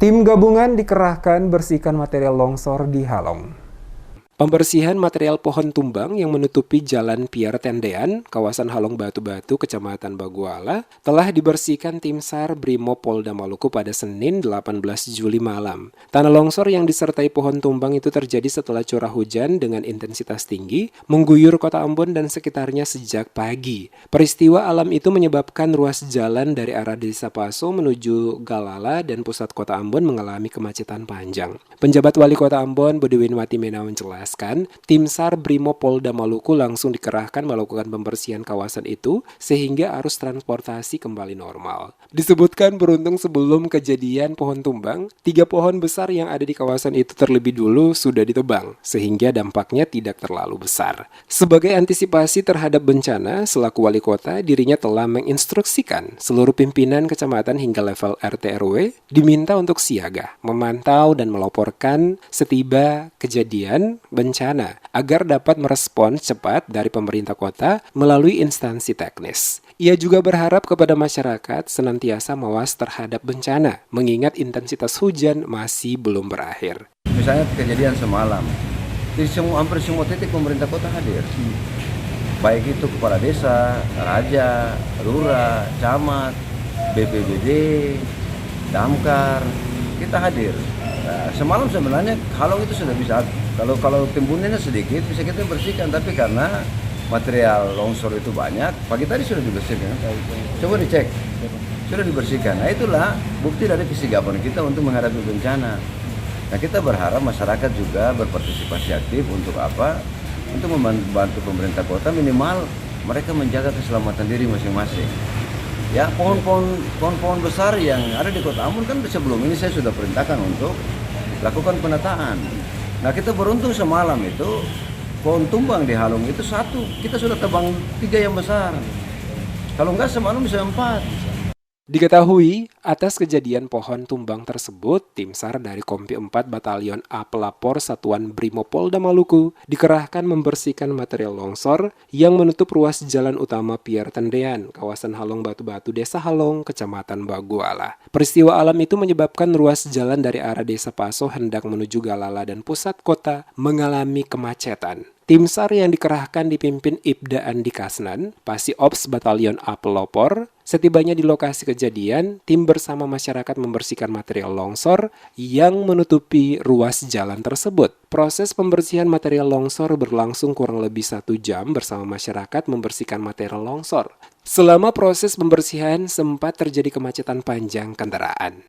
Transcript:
Tim gabungan dikerahkan bersihkan material longsor di Halong. Pembersihan material pohon tumbang yang menutupi Jalan Pier Tendean, kawasan Halong Batu-Batu, Kecamatan Baguala, telah dibersihkan tim SAR Brimob Polda Maluku pada Senin 18 Juli malam. Tanah longsor yang disertai pohon tumbang itu terjadi setelah curah hujan dengan intensitas tinggi, mengguyur kota Ambon dan sekitarnya sejak pagi. Peristiwa alam itu menyebabkan ruas jalan dari arah Desa Paso menuju Galala dan pusat kota Ambon mengalami kemacetan panjang. Penjabat Wali Kota Ambon, Budiwinwati Mena menjelaskan, tim SAR Brimob Polda Maluku langsung dikerahkan melakukan pembersihan kawasan itu sehingga arus transportasi kembali normal. Disebutkan beruntung sebelum kejadian pohon tumbang, 3 pohon besar yang ada di kawasan itu terlebih dulu sudah ditebang, sehingga dampaknya tidak terlalu besar. Sebagai antisipasi terhadap bencana, selaku wali kota, dirinya telah menginstruksikan seluruh pimpinan kecamatan hingga level RT RW diminta untuk siaga, memantau dan melaporkan setiba kejadian bencana agar dapat merespons cepat dari pemerintah kota melalui instansi teknis. Ia juga berharap kepada masyarakat senantiasa mawas terhadap bencana, mengingat intensitas hujan masih belum berakhir. Misalnya kejadian semalam, di hampir semua titik pemerintah kota hadir. Baik itu kepala desa, raja, lurah, camat, BPBD, damkar, kita hadir. Nah, semalam sebenarnya Halong itu sudah bisa, kalau timbunnya sedikit bisa kita bersihkan, tapi karena material longsor itu banyak, pagi tadi sudah dibersihkan. Coba dicek, sudah dibersihkan. Nah itulah bukti dari kesigapan kita untuk menghadapi bencana. Nah kita berharap masyarakat juga berpartisipasi aktif untuk apa? Untuk membantu pemerintah kota, minimal mereka menjaga keselamatan diri masing-masing. Ya, pohon-pohon besar yang ada di Kota Ambon kan sebelum ini saya sudah perintahkan untuk lakukan penataan. Nah kita beruntung semalam itu pohon tumbang di Halong itu 1, kita sudah tebang 3 yang besar. Kalau enggak semalam bisa 4. Diketahui, atas kejadian pohon tumbang tersebut, tim SAR dari Kompi 4 Batalion A Pelapor Satuan Brimob Polda Maluku dikerahkan membersihkan material longsor yang menutup ruas jalan utama Pier Tendean, kawasan Halong Batu-Batu, Desa Halong, Kecamatan Baguala. Peristiwa alam itu menyebabkan ruas jalan dari arah Desa Paso hendak menuju Galala dan pusat kota mengalami kemacetan. Tim SAR yang dikerahkan dipimpin Ibda Andi Kasnan, Pasi Ops Batalion A Pelopor. Setibanya di lokasi kejadian, tim bersama masyarakat membersihkan material longsor yang menutupi ruas jalan tersebut. Proses pembersihan material longsor berlangsung kurang lebih 1 jam bersama masyarakat membersihkan material longsor. Selama proses pembersihan sempat terjadi kemacetan panjang kendaraan.